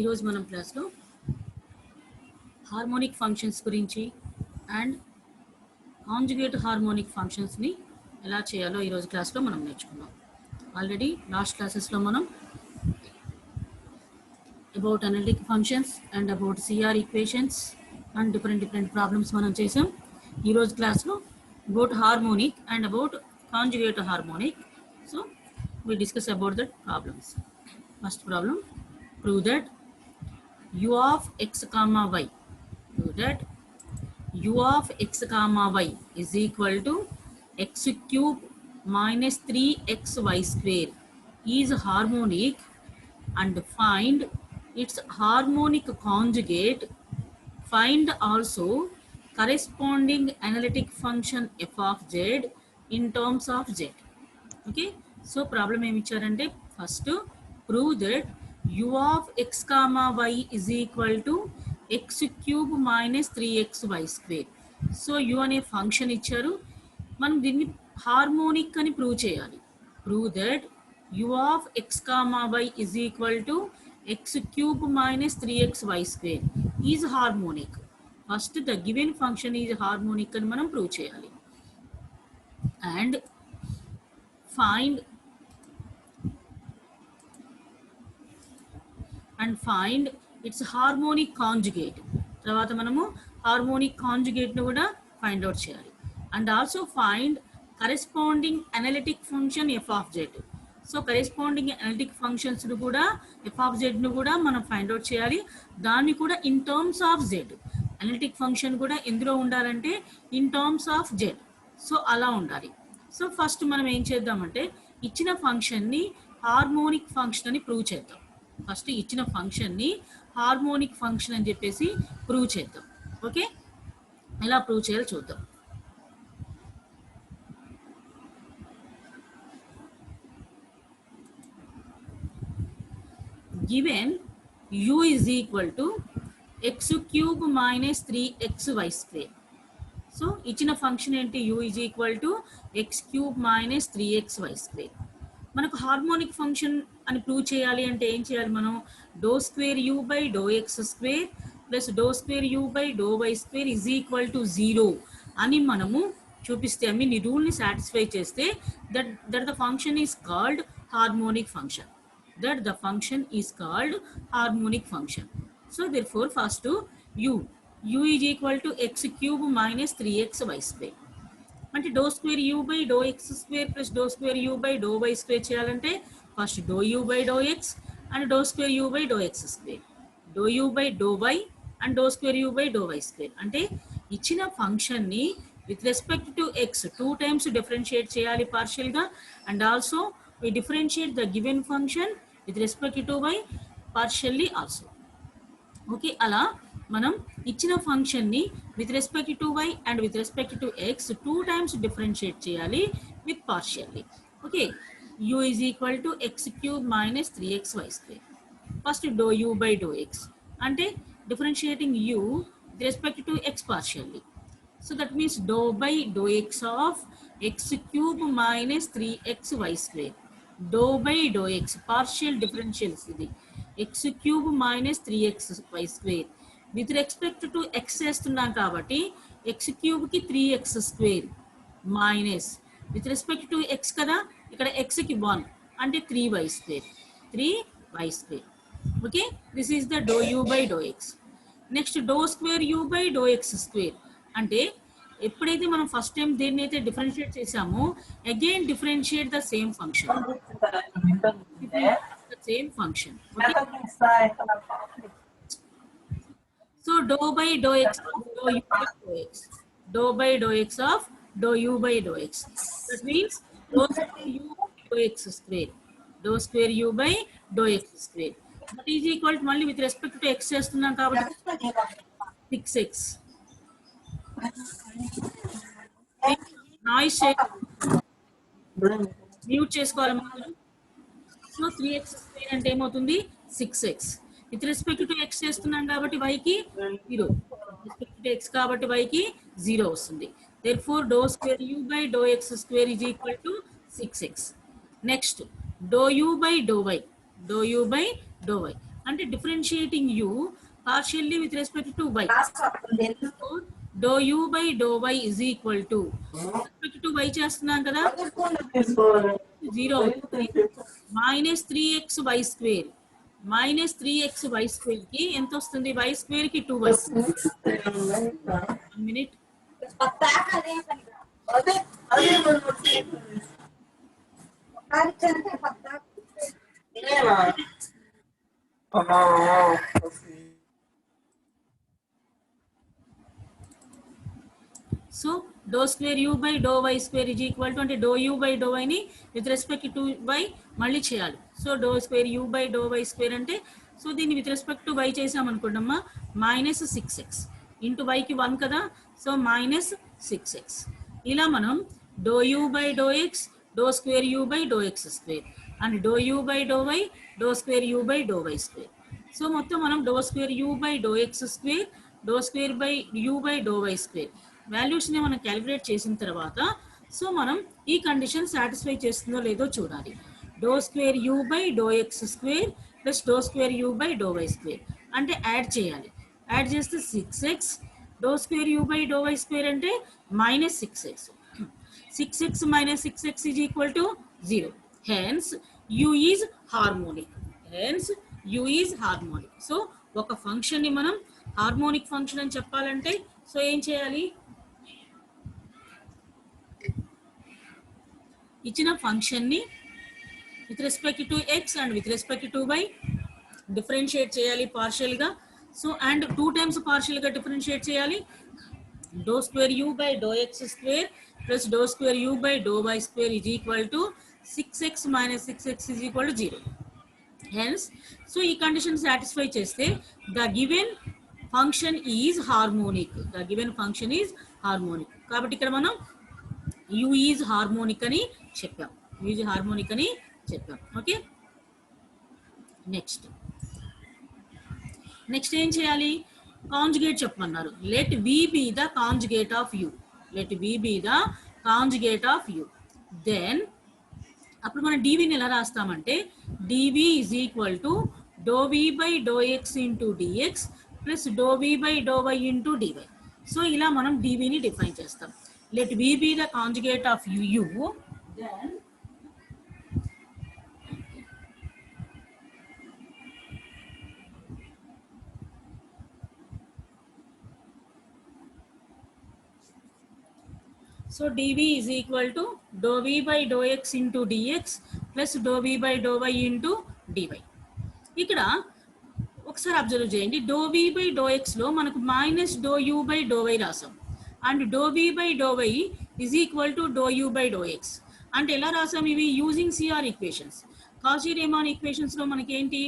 ఈరోజు మనం క్లాస్లో హార్మోనిక్ ఫంక్షన్స్ గురించి అండ్ కాంజుగేట్ హార్మోనిక్ ఫంక్షన్స్ని ఎలా చేయాలో ఈరోజు క్లాస్లో మనం నేర్చుకున్నాం. ఆల్రెడీ లాస్ట్ క్లాసెస్లో మనం about analytic functions and about CR equations and different problems మనం చేసాం. ఈరోజు క్లాస్లో about harmonic and about conjugate harmonic. So we discuss about the problems. First problem, prove that u of x comma y, prove that u of x comma y is equal to x cube minus 3xy square is harmonic and find its harmonic conjugate. Find also corresponding analytic function f of z in terms of z. Okay, so problem ఏమి ఇచ్చారంటే first prove that u of x comma y is equal to x cube minus 3xy square. So u అనే function ఇచ్చారు, మనం దీన్ని harmonic అని prove చేయాలి. Prove that u of x comma y is equal to x cube minus 3xy square is harmonic. First the given function is harmonic అని మనం prove చేయాలి. And find its harmonic conjugate. తర్వాత మనము harmonic conjugate ను కూడా find out చేయాలి. And also find corresponding analytic function f of Z. So corresponding analytic functions ను కూడా ఎఫ్ ఆఫ్ జెడ్ ను కూడా మనం ఫైండ్ అవుట్ చేయాలి. దాన్ని కూడా in terms of Z. Analytic function కూడా ఎందులో ఉండాలంటే in terms of Z. So అలా ఉండాలి. సో ఫస్ట్ మనం ఏం చేద్దామంటే ఇచ్చిన ఫంక్షన్ని హార్మోనిక్ ఫంక్షన్ అని ప్రూవ్ చేద్దాం. ఫస్ట్ ఇచ్చిన ఫంక్షన్ని హార్మోనిక్ ఫంక్షన్ అని చెప్పేసి ప్రూవ్ చేద్దాం. ఓకే, ఎలా ప్రూవ్ చేయాలో చూద్దాం. Given u is equal to x cube minus 3xy square. So ఇచ్చిన ఫంక్షన్ ఏంటి? u is equal to x cube minus 3xy square. మనకు హార్మోనిక్ ఫంక్షన్ అని ప్రూవ్ చేయాలి అంటే ఏం చేయాలి? మనం dou square you by do X square plus do square you by do why square is equal to 0 అని మనము చూపిస్తే, ఐ మీన్ ఈ రూల్ని సాటిస్ఫై చేస్తే that the function is called harmonic function. That the function is called harmonic function. So therefore first u is equal to x cube minus 3xy square అంటే dou square you by do X square plus do square you by do why square చేయాలంటే first doe you by do x and doe square you by do X square, doe you by do y and doe square you by do why square. అంటే ఇచ్చిన ఫంక్షన్ని with respect to x 2 times differentiate చేయాలి పార్షియల్గా, and also we differentiate the given function with respect to y partially also. Okay, అలా మనం ఇచ్చిన ఫంక్షన్ని with respect to y and with respect to x 2 times differentiate చేయాలి with partially. Okay, u is equal to x cube minus 3xy square. First doe you by do X అంటే differentiating u with respect to x partially. So that means doe by do x of x cube minus 3xy square. Doe by do x partial differentials, ఇది x cube minus 3xy square with respect to x చేస్తున్నాం కాబట్టి x క్యూబ్కి 3x square minus with respect to x కదా, ఇక్కడ ఎక్స్కి 1 అంటే 3y square, 3y square. Okay, this is the doe you by do x. Next doe square you by do X square అంటే ఎప్పుడైతే మనం ఫస్ట్ టైం దేన్ని అయితే డిఫరెన్షియేట్ చేసామో again differentiate the same function. So dou by dou x of dou u by dou x. Dou by dou x of dou u by dou x. That means dou square u dou x square. Dou square u by dou x square. That is equal to మళ్ళీ with respect to x చేస్తున్నాం కాబట్టి 6x. Noise mute చేసుకోవాలి మనం. So 3x square అంటే ఏమవుతుంది? 6x. With respect to x చేస్తున్నాం కాబట్టి వైకి 0, respect to X కాబట్టి వైకి 0 వస్తుంది. therefore dou square you by do X square is equal to 6x. Next dou you by do y, dou you by do why అంటే differentiating u partially with respect to y. So dou u by dou y is equal to respect to y చేస్తున్నాం కదా 0 అవుతుంది minus 3xy square minus 3xy square కి ఎంత వస్తుంది y square కి 2y. 1 minute. So dou square u by dou y square is equal to అంటే dou u by dou y ని with respect to y మళ్ళీ చేయాలి. So dou square u by dou y square అంటే so దీన్ని with respect to y చేసాం అనుకోండమ్మా minus 6x into వైకి 1 కదా so minus 6x. ఇలా మనం dou u by dou x dou square u by dou x square and dou u by dou y dou square u by dou y square. So మొత్తం మనం dou square u by dou x square dou square by u by dou y square వాల్యూస్ని మనం calculate చేసిన తర్వాత so మనం ఈ condition satisfy చేస్తుందో లేదో చూడాలి. Dou square you by do X square plus do square you by do why square అంటే యాడ్ చేయాలి. యాడ్ చేస్తే 6x dou square you by do why square అంటే minus 6x. 6x minus 6x is equal to 0. Hence u is harmonic. So ఒక function ని మనం harmonic function అని చెప్పాలంటే so ఏం చేయాలి ఇచ్చిన ఫంక్షన్ ని with respect to x and with respect to y differentiate చేయాలి పార్షియల్ గా. సో అండ్ 2 టైమ్స్ పార్షియల్ గా డిఫరెన్షియేట్ చేయాలి. Dou square u by do X square plus do square u by dou y square is equal to 6x minus 6x is equal to 0. Hence so ఈ condition satisfy చేస్తే the given function is harmonic. కాబట్టి ఇక్కడ మనం u is harmonic అని చెప్పాం. Okay next ఏం చేయాలి conjugate చెప్పమన్నారు. Let v be the conjugate of u. Then అప్పుడు మనం dvని ఎలా రాస్తామంటే dv is equal to dou v by do X into dx plus dou v by dou y into dy. So ఇలా మనం dvని డిఫైన్ చేస్తాం. Let v be the conjugate of u. Then so dv is equal to dou v by dou x into dx plus dou v by dou y into dy. ఇక్కడ ఒకసారి observe చేయండి dou v by dou x లో మనకు minus dou u by dou y రాసాం and dou v by dou y is equal to dou u by dou x అంటే ఎలా రాసాం ఇవి using CR equations. Cauchy Riemann equations లో మనకి ఏంటి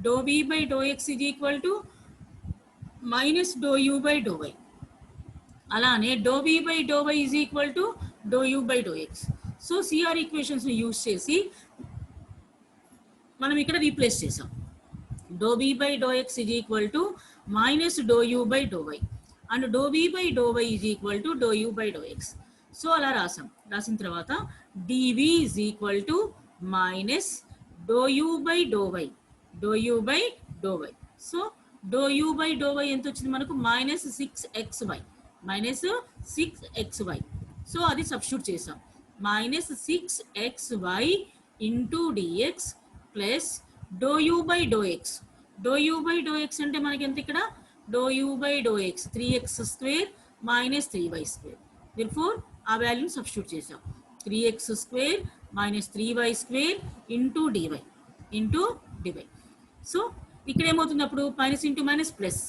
dou v by dou x is equal to minus dou u by dou y అలానే dou v by do y is equal to dou you by do x. So CR equations ని use చేసి మనం ఇక్కడ replace చేసాం. Dou v by do x is equal to minus do you by do y and dou v by do y is equal to dou you by do x. So అలా రాసిన తర్వాత dv is equal to minus do you by do why so dou you by do y ఎంత వచ్చింది మనకు minus 6xy. So అది substitute చేసాం minus 6xy into dx plus do you by do X అంటే మనకి ఎంత ఇక్కడ dou you by do x 3x square minus 3y square. therefore ఆ వాల్యూని సబ్స్టిట్యూట్ చేసాం 3x square minus 3y square into dy. So ఇక్కడ ఏమవుతుంది అప్పుడు minus into minus plus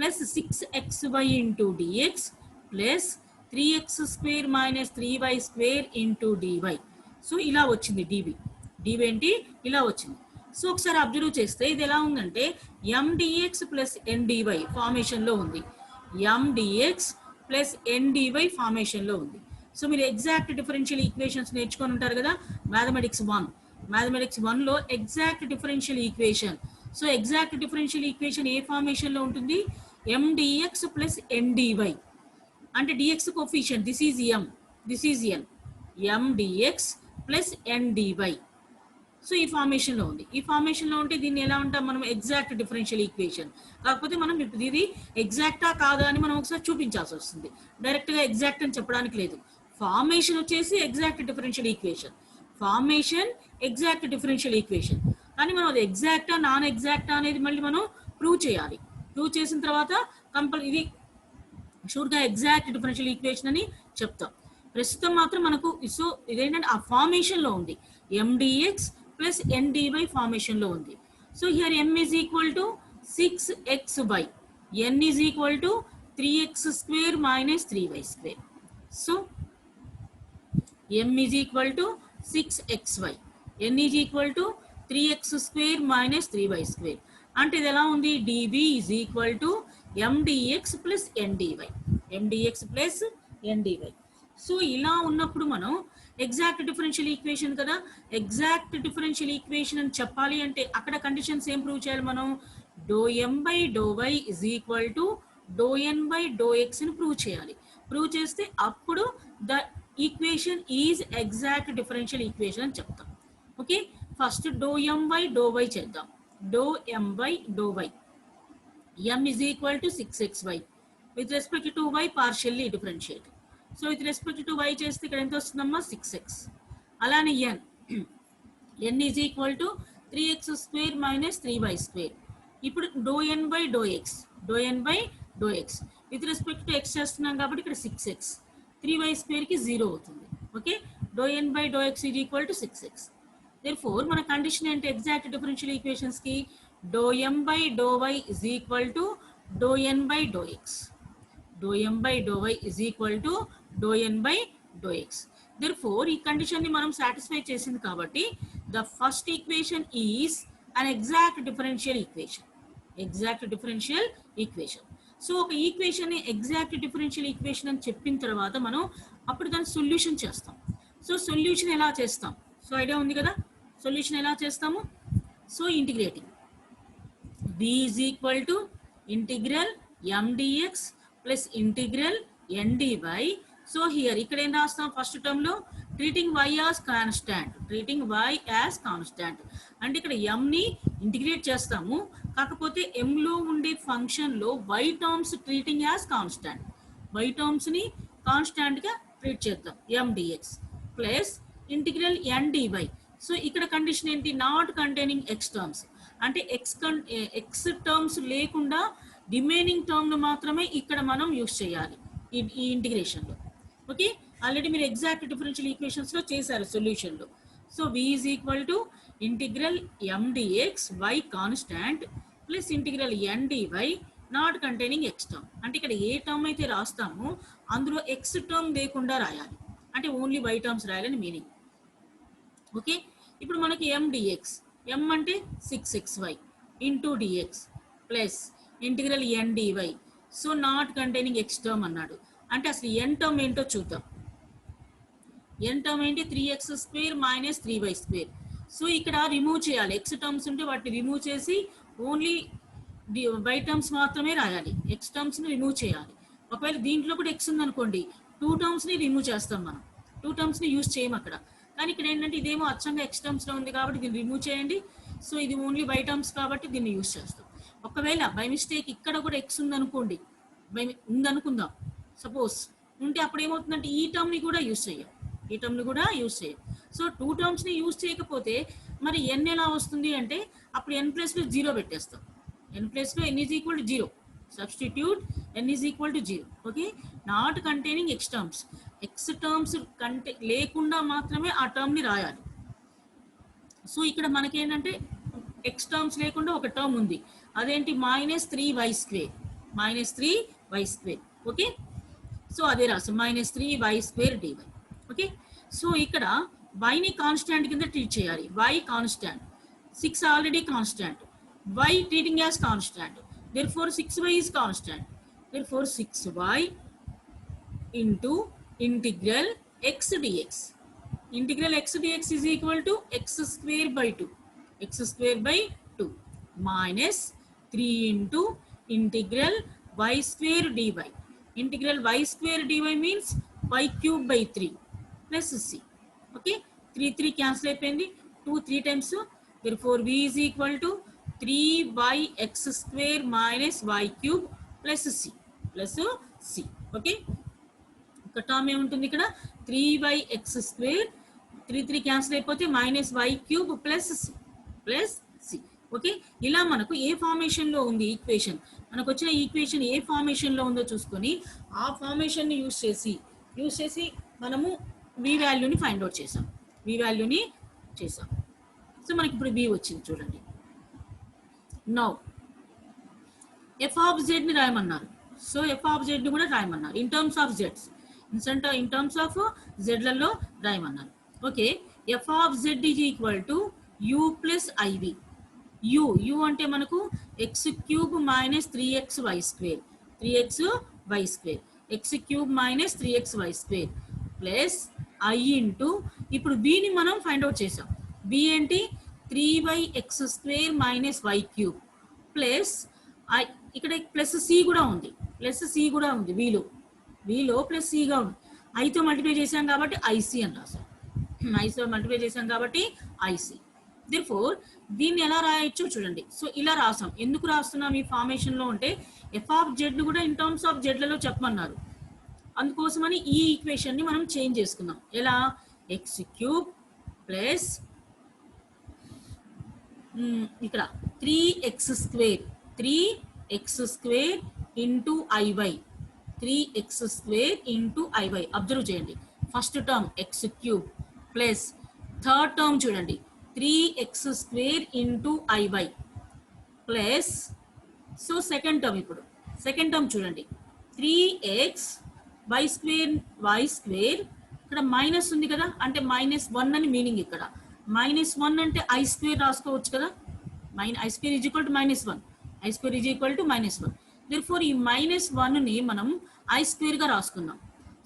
6xy into dx plus 3x square minus 3y square into dy. So ఇలా వచ్చింది dv ఏంటి ఇలా వచ్చింది. సో ఒకసారి అబ్జర్వ్ చేస్తే ఇది ఎలా ఉందంటే mdx ప్లస్ ndy ఫార్మేషన్లో ఉంది. సో మీరు ఎగ్జాక్ట్ డిఫరెన్షియల్ ఈక్వేషన్స్ నేర్చుకొని ఉంటారు కదా మ్యాథమెటిక్స్ 1లో exact differential equation. So exact differential equation ఏ ఫార్మేషన్ లో ఉంటుంది mdx ప్లస్ ndy అంటే dx coefficient this is n mdx plus ndy so ఈ ఫార్మేషన్లో ఉంది. ఈ ఫార్మేషన్లో ఉంటే దీన్ని ఎలా ఉంటాం మనం, ఎగ్జాక్ట్ డిఫరెన్షియల్ ఈక్వేషన్. కాకపోతే మనం ఇప్పుడు ఇది ఎగ్జాక్టా కాదా అని మనం ఒకసారి చూపించాల్సి వస్తుంది. డైరెక్ట్గా ఎగ్జాక్ట్ అని చెప్పడానికి లేదు. ఫార్మేషన్ వచ్చేసి exact differential equation, formation exact differential equation. కానీ మనం అది ఎగ్జాక్టా నాన్ ఎగ్జాక్టా అనేది మళ్ళీ మనం ప్రూవ్ చేయాలి. ప్రూవ్ చేసిన తర్వాత ఇది షూర్గా ఎగ్జాక్ట్ డిఫరెన్షియల్ ఈక్వేషన్ అని చెప్తాం. ప్రస్తుతం మాత్రం మనకు సో ఇదేంటంటే ఆ ఫార్మేషన్లో ఉంది, ఎండిఎక్స్ ప్లస్ ఎన్డివై ఫార్మేషన్లో ఉంది. So here M is equal to 6xy, n is equal to 3x² minus 3y². So m is equal to 6xy, n is equal to 3x² minus 3y². అంటే ఇది ఎలా ఉంది, dv is equal to mdx plus ndy, mdx plus ndy. So ఇలా ఉన్నప్పుడు మనం exact differential equation కదా, exact differential equation అని చెప్పాలి అంటే అక్కడ కండిషన్స్ ఏం ప్రూవ్ చేయాలి మనం, ∂m/∂y is equal to ∂n/∂x అని ప్రూవ్ చేయాలి. ప్రూవ్ చేస్తే అప్పుడు the equation is exact differential equation అని చెప్తాం. ఓకే, ఫస్ట్ ∂m/∂y చేద్దాం. ∂m/∂y, m is equal to 6xy. With respect to y partially differentiate. So with respect to y చేస్తే ఇక్కడ ఎంత వస్తుందమ్మా, 6x. అలానే n is equal to 3x² minus 3y². ఇప్పుడు ∂n/∂x, ∂n/∂x with respect to x చేస్తున్నాం కాబట్టి ఇక్కడ 6x, 3y²కి 0 అవుతుంది. Okay, ∂n/∂x is equal to 6x. Therefore మన కండిషన్ ఏంటి ఎగ్జాక్ట్ డిఫరెన్షియల్ ఈక్వేషన్స్ కి, ∂m/∂y is equal to ∂n/∂x, ∂m/∂y is equal to ∂n/∂x. Therefore ఈ condition ని మనం సాటిస్ఫై చేసింది కాబట్టి the first equation is an exact differential equation, exact differential equation. So ఒక equation ని ఎగ్జాక్ట్ డిఫరెన్షియల్ ఈక్వేషన్ అని చెప్పిన తర్వాత మనం అప్పుడు దాని సొల్యూషన్ చేస్తాం. సో సొల్యూషన్ ఎలా చేస్తాం, సో ఐడియా ఉంది కదా, సొల్యూషన్ ఎలా చేస్తాము. So integrating b is equal to integral mdx plus integral ndy. So here ఇక్కడ ఏం రాస్తాం, ఫస్ట్ టర్మ్ లో treating y as constant, treating y as constant అంటే ఇక్కడ m ని ఇంటిగ్రేట్ చేస్తాము, కాకపోతే m లో ఉండే ఫంక్షన్ లో y terms treating as constant, y terms ని కాన్స్టాంట్ గా ట్రీట్ చేద్దాం, mdx plus integral ndy. So ఇక్కడ కండిషన్ ఏంటి, నాట్ కంటైనింగ్ x టర్మ్స్ అంటే ఎక్స్ టర్మ్స్ లేకుండా రిమైనింగ్ టర్మ్ మాత్రమే ఇక్కడ మనం యూస్ చేయాలి ఈ ఇంటిగ్రేషన్లో. ఓకే, ఆల్రెడీ మీరు ఎగ్జాక్ట్ డిఫరెన్షియల్ ఈక్వేషన్స్లో చేశారు సొల్యూషన్లో. So v is equal to integral mdx y constant plus integral ndy not containing x term అంటే ఇక్కడ ఏ టర్మ్ అయితే రాస్తామో అందులో x టర్మ్ లేకుండా రాయాలి, అంటే ఓన్లీ y టర్మ్స్ రాయాలని మీనింగ్. ఓకే, ఇప్పుడు మనకి mdx, m అంటే 6xy into dx plus integral ndy. So not containing x term అన్నాడు, అంటే అసలు n టర్మ్ ఏంటో చూద్దాం. n టర్మ్ ఏంటి, 3x² మైనస్ 3y². సో ఇక్కడ రిమూవ్ చేయాలి, x టర్మ్స్ ఉంటే వాటిని రిమూవ్ చేసి ఓన్లీ y టర్మ్స్ మాత్రమే రాయాలి, x టర్మ్స్ని రిమూవ్ చేయాలి. ఒకవేళ దీంట్లో కూడా x ఉందనుకోండి 2 టర్మ్స్ని రిమూవ్ చేస్తాం, మనం 2 టర్మ్స్ని యూజ్ చేయం అక్కడ. కానీ ఇక్కడ ఏంటంటే ఇదేమో అచ్చంగా x టర్మ్స్లో ఉంది కాబట్టి దీన్ని రిమూవ్ చేయండి. సో ఇది ఓన్లీ y టర్మ్స్ కాబట్టి దీన్ని యూజ్ చేస్తాం. ఒకవేళ బై మిస్టేక్ ఇక్కడ కూడా x ఉందనుకోండి, ఉందనుకుందాం సపోజ్ ఉంటే అప్పుడు ఏమవుతుందంటే ఈ టర్మ్ని కూడా యూజ్ చేయం, ఈ టర్మ్ని కూడా యూజ్ చేయం. సో 2 టర్మ్స్ని యూజ్ చేయకపోతే మరి n ఎలా వస్తుంది అంటే అప్పుడు n ప్లస్లో 0 పెట్టేస్తాం, n ప్లస్లో n is equal to 0, substitute n is equal to 0. Okay, not containing x terms, x terms లేకుండా మాత్రమే ఆ టర్మ్ని రాయాలి. సో ఇక్కడ మనకేంటంటే x టర్మ్స్ లేకుండా ఒక టర్మ్ ఉంది, అదేంటి -3y², -3y². ఓకే, సో అదే రాసు -3y² dy. ఓకే, సో ఇక్కడ yని కాన్స్టాంట్ కింద ట్రీట్ చేయాలి, y constant, 6 already constant, y treating as constant, therefore 6y is constant, therefore 6y into integral x dx, integral x dx is equal to x² by 2 minus 3 into integral y² dy, integral y² dy means y³ by 3 plus c. Okay, 3 3 cancel అయిపోయింది, 2 3 times, therefore v is equal to 3 by x square minus y cube plus c plus c. Okay, ఒక term ఏముంటుంది ఇక్కడ 3 by x square, 3 3 cancel అయిపోతే minus y cube plus c. Okay, ఇలా మనకు ఏ ఫార్మేషన్లో ఉంది equation, మనకు వచ్చిన ఈక్వేషన్ ఏ ఫార్మేషన్లో ఉందో చూసుకొని ఆ ఫార్మేషన్ని యూజ్ చేసి మనము వి వాల్యూని ఫైండ్ అవుట్ చేసాం. సో మనకి ఇప్పుడు వి వచ్చింది చూడండి. నౌ ఎఫ్ ఆఫ్ జెడ్ ని రాయమన్నారు. సో ఎఫ్ ఆఫ్ జెడ్ ని కూడా రాయమన్నారు in terms of zeds, in terms of జెడ్లలో రాయమన్నారు. Okay, f of z is equal to u plus i v. U అంటే మనకు x cube minus 3xy square, x cube minus 3xy square plus i into, ఇప్పుడు బిని మనం find out చేసాం. B ఏంటి 3x square minus y cube plus i, ఇక్కడ plus c కూడా ఉంది, వీలో ప్లస్ సిగా ఉంది. ఐతో మల్టిప్లై చేసాం కాబట్టి ఐసి అని రాసాం, ఐసి. దేర్ఫోర్ దీన్ని ఎలా రాయొచ్చు చూడండి. సో ఇలా రాసాం. ఎందుకు రాస్తున్నాం ఈ ఫార్మేషన్లో అంటే ఎఫ్ ఆఫ్ జెడ్ కూడా ఇన్ టర్మ్స్ ఆఫ్ జెడ్లలో చెప్పమన్నారు, అందుకోసమని ఈ ఈక్వేషన్ని మనం చేంజ్ చేసుకుందాం. ఎలా, ఎక్స్ క్యూబ్ ప్లస్ ఇక్కడ 3x square into i y, 3x square into i y. Observe చేయండి, first term x cube plus third term చూడండి 3x square into i y plus, so second term చూడండి 3x వై స్క్వేర్, ఇక్కడ minus ఉంది కదా, అంటే -1 అని meaning. ఇక్కడ -1 అంటే ఐ స్క్వేర్ రాసుకోవచ్చు కదా, i square is equal to -1. Therefore ఈ -1ని మనం ఐ స్క్వేర్గా రాసుకుందాం.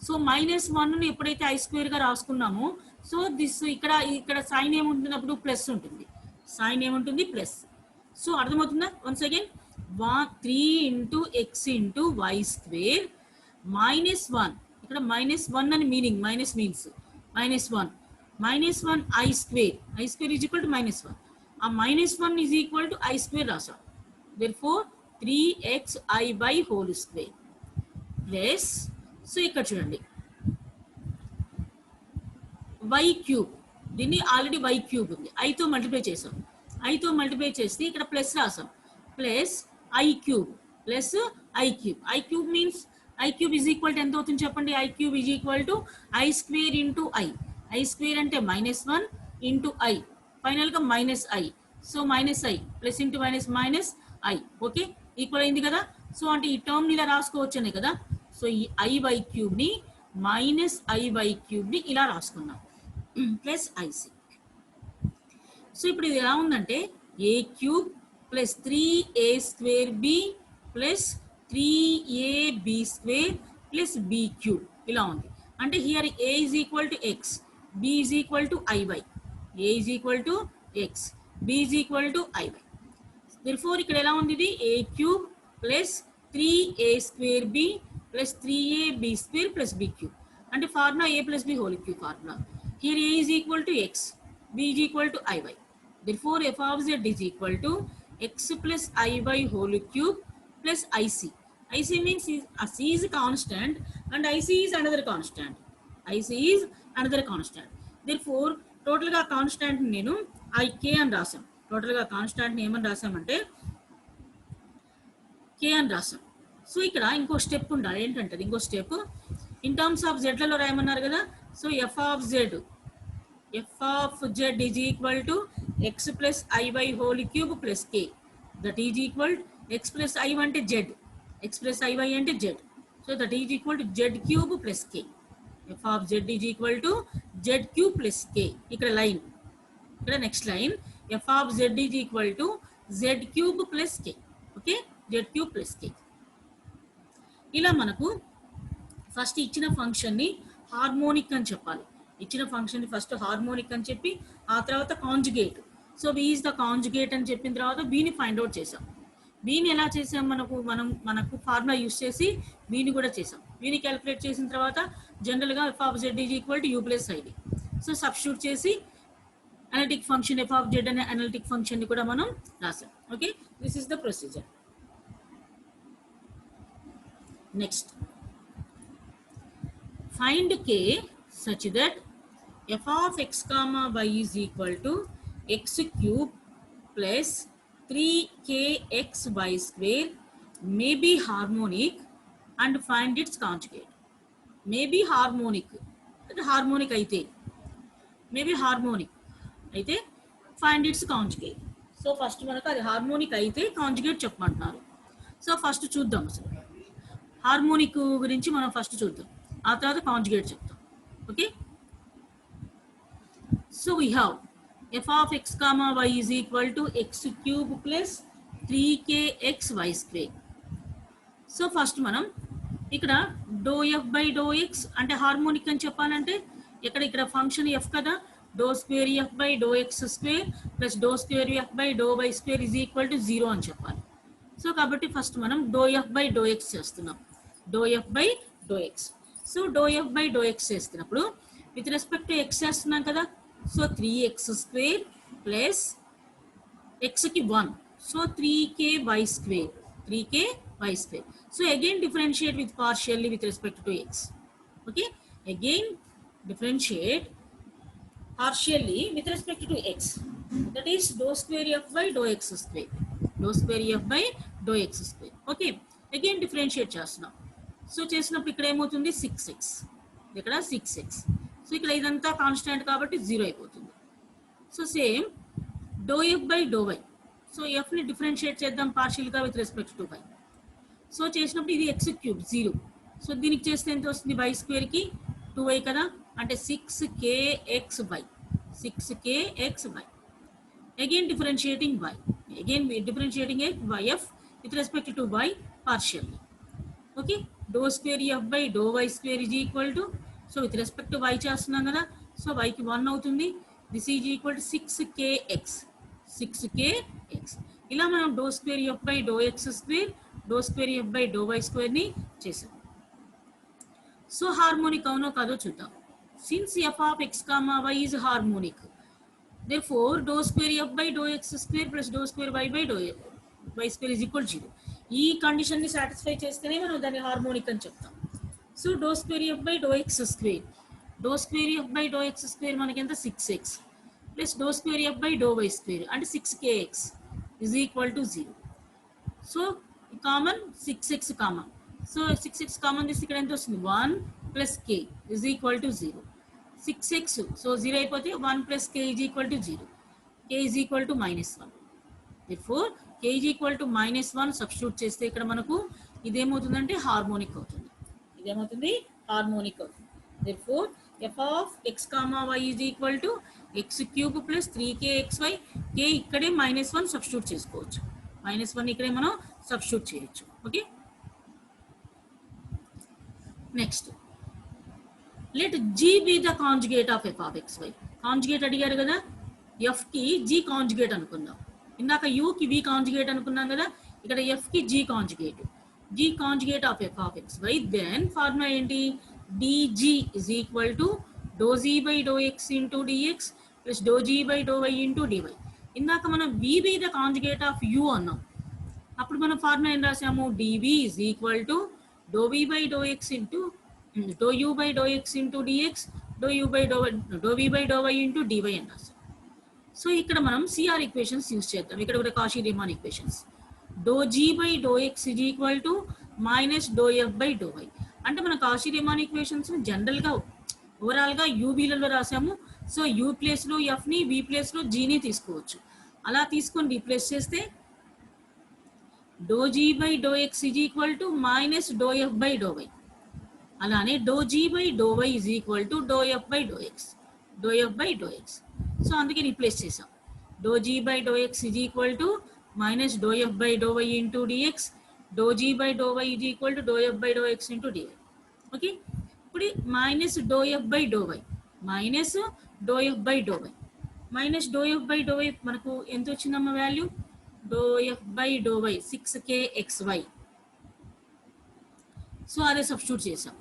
సో -1ని ఎప్పుడైతే ఐ స్క్వేర్గా రాసుకున్నామో, సో దిస్ ఇక్కడ సైన్ ఏముంటున్నప్పుడు ప్లస్ ఉంటుంది, ప్లస్. సో అర్థమవుతుందా? Once again 3 into x into y square -1, ఇక్కడ -1 అని meaning, -1 i square is equal to -1. ఆ -1 is equal to i square రాసాం. Therefore 3xi by whole square plus, so ఇక్కడ చూడండి వై క్యూబ్, దీన్ని ఆల్రెడీ వై క్యూబ్ ఉంది, ఐతో multiply చేసాం. ఐతో multiply చేస్తే ఇక్కడ ప్లస్ రాసాం, plus I cube means I cube is equal to ఎంత అవుతుంది చెప్పండి? I cube is equal to i square into I square అంటే -1 ఇంటూ ఐ, ఫైనల్గా -i. So -i plus into minus I. Okay, equal అయింది కదా. So అంటే ఈ టర్మ్ని ఇలా రాసుకోవచ్చు అనే కదా. సో ఈ ఐ క్యూబ్ని ఇలా రాసుకున్నాం ప్లస్ ఐసి. సో ఇప్పుడు ఇది ఎలా ఉందంటే a cube plus 3a square b plus 3ab square plus b cube ఇలా ఉంది. అంటే here a is equal to x, b is equal to i y, a is equal to x, b is equal to i y. Therefore ఇక్కడ ఎలా ఉంది? ఇది a cube plus 3a square b plus 3ab square plus b cube. అంటే formula a plus b whole cube formula. Here a is equal to x, b is equal to iy. Therefore, f of z is equal to x plus iy whole cube plus ic. Ic means c is a constant and ic is another constant. Therefore, total ga constant nenu ik అని రాసాం. Total ga constant ఏమని రాసామంటే k అని రాసాం. So ఇక్కడ ఇంకో step ఉండాలి. ఏంటంటే ఇంకో స్టెప్ ఇన్ టర్మ్స్ ఆఫ్ జెడ్లలో రాయమన్నారు కదా. So f of z is equal to x plus iy whole cube plus k. That is equal to x plus iy అంటే z, so that is equal to z cube plus k. f of z is equal to z cube plus k. ఇక్కడ line, ఇక్కడ next line f of z is equal to z cube plus k. Okay, z cube plus k. ఇలా మనకు first ఇచ్చిన ఫంక్షన్ని harmonic అని చెప్పాలి. ఇచ్చిన ఫంక్షన్ని ఫస్ట్ హార్మోనిక్ అని చెప్పి ఆ తర్వాత conjugate. So b is the conjugate అని చెప్పిన తర్వాత బీని ఫైండ్ అవుట్ చేసాం. బీని ఎలా చేసాం? మనకు ఫార్ములా యూస్ చేసి బీని కూడా చేసాం. బీని క్యాలిక్యులేట్ చేసిన తర్వాత జనరల్గా f of z is equal to u plus i d. So substitute చేసి analytic function f of z అనే అనలిటిక్ ఫంక్షన్ ని కూడా మనం రాసాం. Okay, this is the procedure. Next, find k such that f of x comma y is equal to x cube plus 3kxy square may be harmonic and find its conjugate. May be harmonic, harmonic అయితే maybe harmonic అయితే find its conjugate. So first మనకు అది harmonic అయితే conjugate చెప్పమంటున్నారు. So first చూద్దాం, అసలు harmonic గురించి మనం first చూద్దాం, ఆ తర్వాత కాంజుగేట్ చెప్తాం. Okay, so we have f of x comma y is equal to x cube plus 3kxy square. So first మనం ఇక్కడ dou f by do X అంటే హార్మోనిక్ అని చెప్పాలంటే ఇక్కడ ఫంక్షన్ ఎఫ్ కదా, dou square f by do X square plus do square f by do why square is equal to 0 అని చెప్పాలి. So కాబట్టి ఫస్ట్ మనం dou f by do x చేస్తున్నాం, do f by do x. So doe f by do x చేస్తున్నప్పుడు with respect to x చేస్తున్నాం కదా, so 3x square plus ఎక్స్కి 1, so 3ky square, 3ky square. So again differentiate with partially with respect to x. Okay, again differentiate partially with respect to x, that is dou square f by dou x square, dou square f by dou x square. Okay, again differentiate చేస్తున్నాం. So చేసినప్పుడు ఇక్కడ ఏమవుతుంది 6x, ఇక్కడ 6x. So ఇక్కడ ఇదంతా constant కాబట్టి 0 అయిపోతుంది. So same doe f by do why, so ఎఫ్ని డిఫరెన్షియేట్ చేద్దాం పార్షియల్గా with respect to y. So చేసినప్పుడు ఇది ఎక్స్ క్యూబ్ 0, సో దీనికి చేస్తే ఎంత వస్తుంది, వై స్క్వేర్కి 2y కదా, అంటే 6kxy, 6kxy. Again differentiating y, again differentiating f with respect to y partially. Okay, dou square f by dou y square is equal to, so with respect to y చేస్తున్నాం కదా, so y కి 1 అవుతుంది. This is equal to 6kx, 6kx. ఇలా మనం dou square f by dou x square, dou square f by dou y square ని చేసాం. So harmonic అవునో కాదో చూద్దాం. Since f of x comma y is harmonic, therefore dou square f by dou x square plus dou square y by dou y square is equal to 0. ఈ condition ని satisfy చేస్తేనే మనం దాన్ని harmonic అని చెప్తాం. So dou square f by do X square, dou square f by do X square మనకి ఎంత 6x plus do square f by do why square అంటే 6kx is equal to 0. So common 6x common, so 6x common తీసి ఇక్కడ ఎంత వస్తుంది 1 plus k is equal to 0. 6x, so 0 అయిపోతే 1 plus k is equal to 0, k is equal to -1. therefore k is equal to -1 substitute చేస్తే ఇక్కడ మనకు ఇదేమవుతుందంటే harmonic అవుతుంది, ఇదేమవుతుంది harmonic అవుతుంది. therefore f of x comma y is equal to x cube plus 3kxy, k ఇక్కడే -1 substitute చేసుకోవచ్చు, -1 ఇక్కడే మనం substitute చేయొచ్చు. Okay, next let g be the conjugate of f of xy. Conjugate అడిగారు కదా, f కి g కాంజుగేట్ అనుకుందాం. ఇందాక u కి v కాంజుగేట్ అనుకున్నాం కదా, ఇక్కడ f కి g conjugate, g conjugate of f of xy. Then formula ఏంటి, dg is equal to dou z by dou x into dx plus dou g by dou y into dy. ఇందాక మనం v be the conjugate of u అన్నాం, అప్పుడు మనం formula ఏం రాసాము, dv is equal to dou v by dou x into dou u by dou x into dx, dou v by dou y into dy అని రాస్తాం. So ఇక్కడ మనం CR equations use చేద్దాం. ఇక్కడ కూడా Cauchy Riemann equations, dou g by do x is equal to minus do f by do why. అంటే మన Cauchy Riemann equations జనరల్గా ఓవరాల్గా యూబీలలో రాసాము. సో యూ ప్లేస్లో ఎఫ్ని, వి ప్లేస్లో జీని తీసుకోవచ్చు. అలా తీసుకొని రీప్లేస్ చేస్తే doe g by do x is equal to minus do f by do y. అలానే doe g by do y is equal to doe f by do X, doe f by do x. So అందుకే replace చేసాం. Doe g by do x is equal to minus do f by do why into d x, doe g by do y is equal to doe f by do X into d y. Okay, ఇప్పుడు minus do f by do y, minus do f by do y, minus do f by do y మనకు ఎంత వచ్చిందమ్మ value, doe f by do y 6kxy. So అదే substitute చేసాం,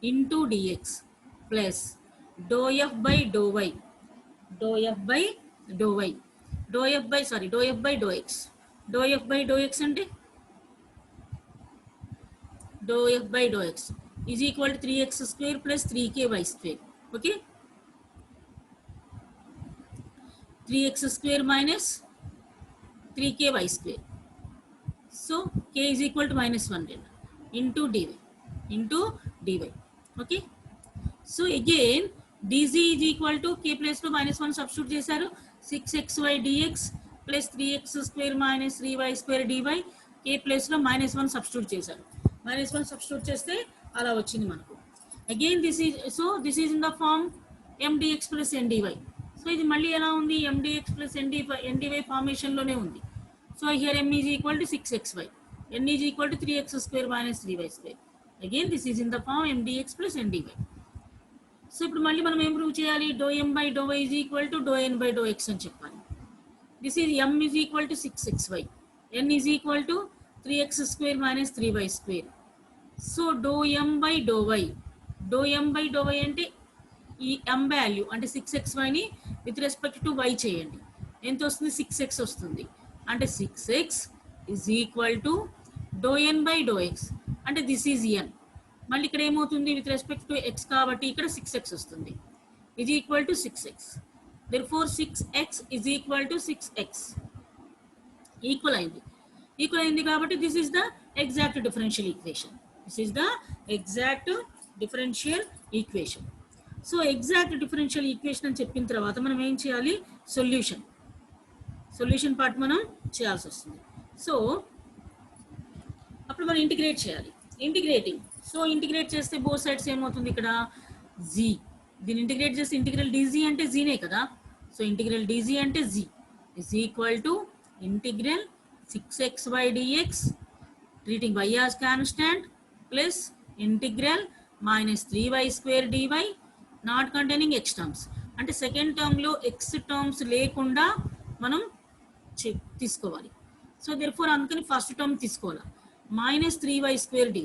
into dx plus doe f by do y, doe f by do y, doe f by do X. Doe f by do X అంటే doe f by do x is equal to 3x square plus 3k y square. Okay, 3x square minus 3k y square. So k is equal to -1 into dy. Okay, so again dz is equal to k ప్లేస్లో -1 substitute చేశారు. 6xy dx plus 3x square minus 3y square dy. k ప్లేస్లో -1 substitute చేశారు. -1 substitute చేస్తే అలా వచ్చింది మనకు. Again this is in the form mdx plus ndy. So ఇది మళ్ళీ ఎలా ఉంది, mdx ప్లస్ ndy ఫార్మేషన్లోనే ఉంది. So here m is equal to 6xy, n is equal to 3x square minus 3y square. Again this is in the form mdx plus ndy. So ఇప్పుడు మళ్ళీ మనం ఏం ప్రూవ్ చేయాలి, dou M by do y is equal to do N by do x అని చెప్పాలి. This is M is equal to 6xy, N is equal to 3x square minus 3y square. So doh M by do why అంటే ఈ M value అంటే 6xyని with respect to Y చేయండి. ఎంత వస్తుంది, 6x వస్తుంది. అంటే 6x is equal to do N by do X అంటే దిస్ ఈజ్ ఎన్. మళ్ళీ ఇక్కడ ఏమవుతుంది, విత్ రెస్పెక్ట్ టు ఎక్స్ కాబట్టి ఇక్కడ 6x వస్తుంది, is equal to 6x. therefore 6x is equal to 6x. Equal అయింది కాబట్టి this is the exact differential equation. So exact differential equation అని చెప్పిన తర్వాత మనం ఏం చేయాలి, సొల్యూషన్ పార్ట్ మనం చేయాల్సి వస్తుంది. సో అప్పుడు మనం ఇంటిగ్రేట్ చేయాలి. ఇంటిగ్రేట్ చేస్తే బోత్ సైడ్స్ ఏమవుతుంది, ఇక్కడ z. దీన్ని ఇంటిగ్రేట్ చేస్తే ఇంటిగ్రల్ dz అంటే జీనే కదా. సో ఇంటిగ్రల్ dz అంటే z is equal to integral 6xy dx treating y as constant plus integral -3y square dy not containing x terms. అంటే సెకండ్ టర్మ్లో x టర్మ్స్ లేకుండా మనం తీసుకోవాలి. సో therefore అందుకని ఫస్ట్ టర్మ్ తీసుకోవాలి, -3y స్క్వేర్ dy.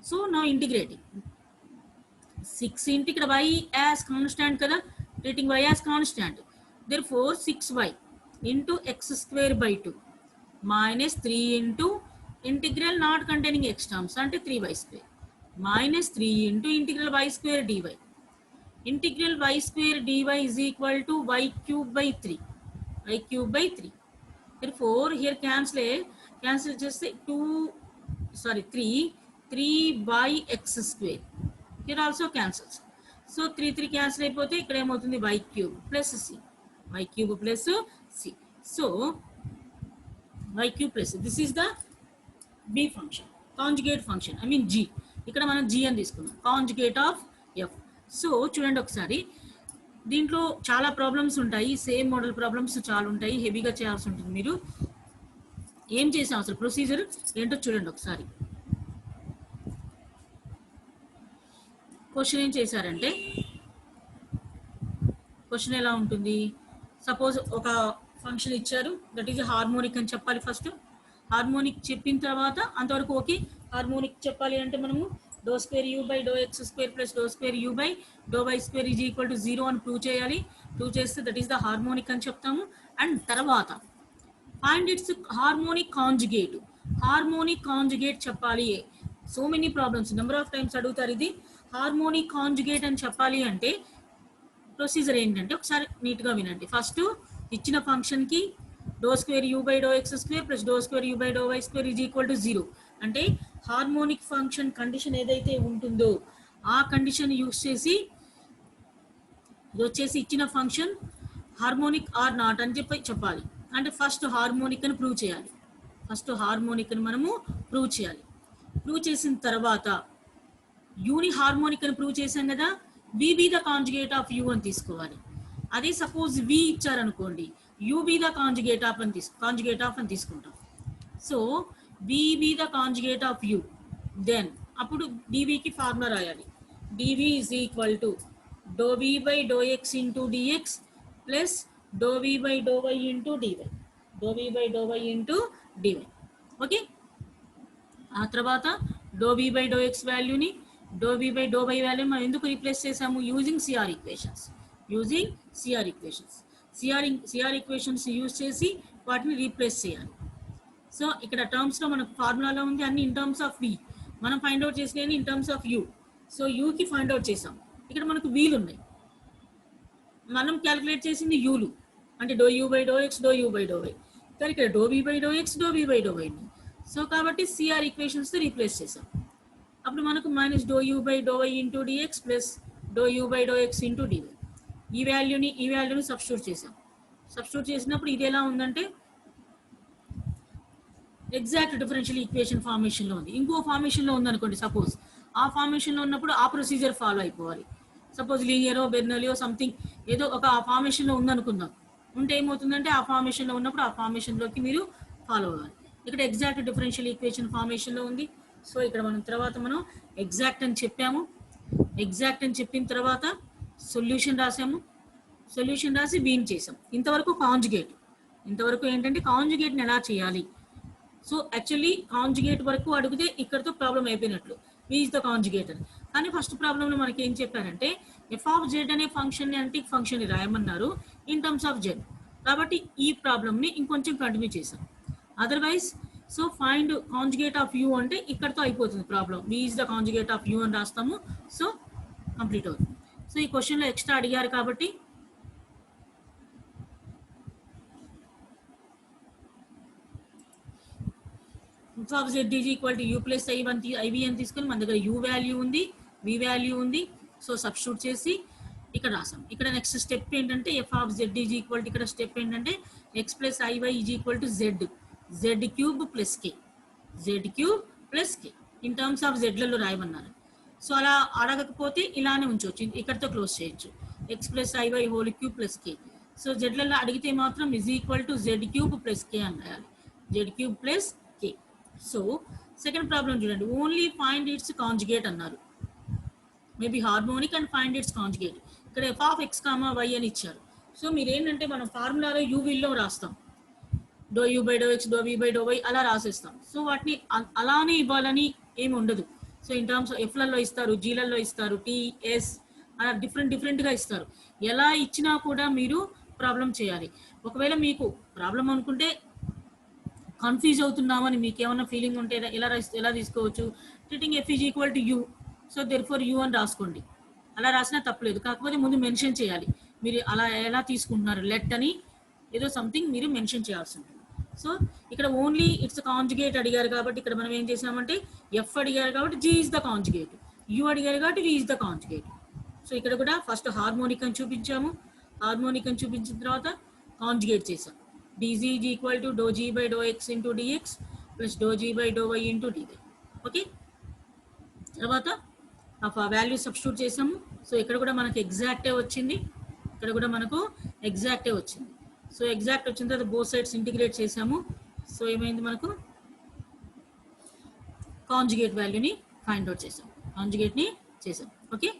సో నా integrating 6 into ఇక్కడ y as constant కదా, treating y as constant. therefore 6y into x square by 2 -3 into integral not containing x terms అంటే 3y square -3 into integral y square dy. Integral y square dy is equal to y cube by 3. therefore here cancel చేస్తే 3 by x square. Here also cancels. So 3 cancel అయిపోతే ఇక్కడ ఏమవుతుంది, y cube plus c. So y cube plus this is the b function, conjugate function, I mean g. ఇక్కడ మనం g అని తీసుకున్నాం, conjugate of f. So చూడండి ఒకసారి, దీంట్లో చాలా ప్రాబ్లమ్స్ ఉంటాయి, సేమ్ మోడల్ ప్రాబ్లమ్స్ చాలా ఉంటాయి, హెవీగా చేయాల్సి ఉంటుంది. మీరు ఏం చేసాం అసలు ప్రొసీజర్ ఏంటో చూడండి ఒకసారి. క్వశ్చన్ ఏం చేశారంటే, క్వశ్చన్ ఎలా ఉంటుంది, సపోజ్ ఒక ఫంక్షన్ ఇచ్చారు, దట్ ఈజ్ హార్మోనిక్ అని చెప్పాలి. ఫస్ట్ హార్మోనిక్ చెప్పిన తర్వాత అంతవరకు ఓకే. హార్మోనిక్ చెప్పాలి అంటే మనము doh square you by do X square plus do square you by do why square is equal to 0 అని ప్రూవ్ చేయాలి. ప్రూవ్ చేస్తే దట్ ఈస్ ద హార్మోనిక్ అని చెప్తాము. అండ్ తర్వాత ఫైండ్ ఇట్స్ హార్మోనిక్ కాంజుగేట్ చెప్పాలి. So many problems, number of times అడుగుతారు ఇది. Harmonic conjugate అని చెప్పాలి అంటే ప్రొసీజర్ ఏంటంటే ఒకసారి నీట్గా వినండి. ఫస్ట్ ఇచ్చిన ఫంక్షన్కి doh square you by do X square plus do square you by do why square is equal to 0 అంటే హార్మోనిక్ ఫంక్షన్ కండిషన్ ఏదైతే ఉంటుందో ఆ కండిషన్ యూస్ చేసి ఇది వచ్చేసి ఇచ్చిన ఫంక్షన్ హార్మోనిక్ ఆర్ నాట్ అని చెప్పాలి. అంటే ఫస్ట్ హార్మోనిక్ అని ప్రూవ్ చేయాలి. మనము ప్రూవ్ చేయాలి. ప్రూవ్ చేసిన తర్వాత యూని హార్మోనిక్ అని ప్రూవ్ చేసాం కదా, v be the conjugate of you అని తీసుకోవాలి. అదే సపోజ్ వి ఇచ్చారనుకోండి, u be the conjugate of అని తీసుకుంటాం. So v be the conjugate of u, then అప్పుడు డివికి ఫార్ములా రాయాలి. D v is equal to doe v by do X into dx plus doe v by do why into d y. Okay, ఆ తర్వాత doe v by do x వాల్యూని doe v by do y వాల్యూని మనం ఎందుకు replace చేసాము, using CR equations. CR equations use చేసి వాటిని replace చేయాలి. సో ఇక్కడ టర్మ్స్లో మనకు ఫార్ములాలో ఉంది అన్ని ఇన్ టర్మ్స్ ఆఫ్ వి, మనం ఫైండ్ అవుట్ చేసినవి in terms of u. So యూకి ఫైండ్ అవుట్ చేసాం, ఇక్కడ మనకు వీలు ఉన్నాయి, మనం క్యాలిక్యులేట్ చేసింది యూలు అంటే doh you by do X doh you by do Y, కానీ ఇక్కడ doh B by do X doh B by do why. So కాబట్టి సిఆర్ ఈక్వేషన్స్తో రీప్లేస్ చేసాం. అప్పుడు మనకు minus do you by do why into dx plus do you by do X into DY. ఈ వాల్యూని substitute చేసాం. సబ్స్టిట్యూట్ చేసినప్పుడు ఇది ఎలా ఉందంటే ఎగ్జాక్ట్ డిఫరెన్షియల్ ఈక్వేషన్ ఫార్మేషన్లో ఉంది. ఇంకో ఫార్మేషన్లో ఉందనుకోండి, సపోజ్ ఆ ఫార్మేషన్లో ఉన్నప్పుడు ఆ ప్రొసీజర్ ఫాలో అయిపోవాలి. సపోజ్ లీనియరో బెర్నలియో సంథింగ్ ఏదో ఒక ఆ ఫార్మేషన్లో ఉందనుకుందాం, ఉంటే ఏమవుతుందంటే ఆ ఫార్మేషన్లో ఉన్నప్పుడు ఆ ఫార్మేషన్లోకి మీరు ఫాలో అవ్వాలి. ఇక్కడ ఎగ్జాక్ట్ డిఫరెన్షియల్ ఈక్వేషన్ ఫార్మేషన్లో ఉంది. సో ఇక్కడ మనం ఎగ్జాక్ట్ అని చెప్పాము. ఎగ్జాక్ట్ అని చెప్పిన తర్వాత సొల్యూషన్ రాసాము. సొల్యూషన్ రాసి బీన్ చేసాం. ఇంతవరకు కాంజుగేట్. ఇంతవరకు ఏంటంటే కాంజుగేట్ని ఎలా చేయాలి. సో యాక్చువల్లీ కాంజుగేట్ వరకు అడిగితే ఇక్కడతో ప్రాబ్లం అయిపోయినట్లు, వి ఈజ్ ద కాంజుగేట్ అని. కానీ ఫస్ట్ ప్రాబ్లంలో మనకి ఏం చెప్పారంటే ఎఫ్ ఆఫ్ జెడ్ అనే ఫంక్షన్ని అంటే ఫంక్షన్ని రాయమన్నారు ఇన్ టర్మ్స్ ఆఫ్ జెడ్. కాబట్టి ఈ ప్రాబ్లమ్ని ఇంకొంచెం కంటిన్యూ చేసాం. Otherwise so find conjugate of U అంటే ఇక్కడతో అయిపోతుంది problem. V is the conjugate of you అని రాస్తాము. సో కంప్లీట్ అవుతుంది. సో ఈ క్వశ్చన్లో ఎక్స్ట్రా అడిగారు కాబట్టి f of z is equal to u plus i1 iv అని తీసుకొని మన దగ్గర u వాల్యూ ఉంది, v వాల్యూ ఉంది. సో సబ్స్టిట్యూట్ చేసి ఇక్కడ రాసాం. ఇక్కడ నెక్స్ట్ స్టెప్ ఏంటంటే f of z is equal to ఇక్కడ స్టెప్ ఏంటంటే x plus iy is equal to z cube plus k, z cube plus k in terms of జెడ్లలో రాయమన్నారు. సో అలా అడగకపోతే ఇలానే ఉంచవచ్చు, ఇక్కడతో క్లోజ్ చేయొచ్చు. x plus iy whole cube plus k. So జెడ్లలో అడిగితే మాత్రం is equal to z cube plus k అని రాయాలి, z cube plus k. So second problem చూడండి, ఓన్లీ ఫైండ్ ఇట్స్ కాంజుగేట్ అన్నారు. Maybe harmonic and find its conjugate. ఇక్కడ f of x comma y అని ఇచ్చారు. సో మీరు ఏంటంటే మనం ఫార్ములాలో యూ విల్లో రాస్తాం, doe you by do X doe v by do y అలా రాసేస్తాం. సో వాటిని అలానే ఇవ్వాలని ఏమి ఉండదు. సో ఇన్ టర్మ్స్ ఎఫ్లలో ఇస్తారు, జీలలో ఇస్తారు, టీఎస్ అలా డిఫరెంట్గా ఇస్తారు. ఎలా ఇచ్చినా కూడా మీరు ప్రాబ్లం చేయాలి. ఒకవేళ మీకు ప్రాబ్లం అనుకుంటే కన్ఫ్యూజ్ అవుతున్నామని మీకు ఏమైనా ఫీలింగ్ ఉంటే ఎలా తీసుకోవచ్చు, treating F is equal to you, so there for you అని రాసుకోండి. అలా రాసినా తప్పలేదు, కాకపోతే ముందు మెన్షన్ చేయాలి మీరు అలా ఎలా తీసుకుంటున్నారు. లెట్ అని ఏదో సంథింగ్ మీరు మెన్షన్ చేయాల్సి ఉంటుంది. సో ఇక్కడ ఓన్లీ ఇట్స్ కాంజుగేట్ అడిగారు కాబట్టి ఇక్కడ మనం ఏం చేసామంటే ఎఫ్ అడిగారు కాబట్టి G is the conjugate, U అడిగారు కాబట్టి V is the conjugate. So ఇక్కడ కూడా ఫస్ట్ హార్మోనిక్ అని చూపించాము. హార్మోనిక్ అని చూపించిన తర్వాత కాంజుగేట్ చేసాం. dz is equal to dou g by dou x into dx plus dou g by dou y into dy. Okay, తర్వాత ఆ వాల్యూ సబ్స్టిట్యూట్ చేసాము. సో ఇక్కడ కూడా మనకు ఎగ్జాక్టే వచ్చింది, ఇక్కడ కూడా మనకు ఎగ్జాక్టే వచ్చింది. సో ఎగ్జాక్ట్ వచ్చిన తర్వాత బోత్ సైడ్స్ ఇంటిగ్రేట్ చేసాము. సో ఏమైంది, మనకు కాంజుగేట్ వాల్యూని ఫైండ్ అవుట్ చేసాం, కాంజుగేట్ని చేసాం. ఓకే.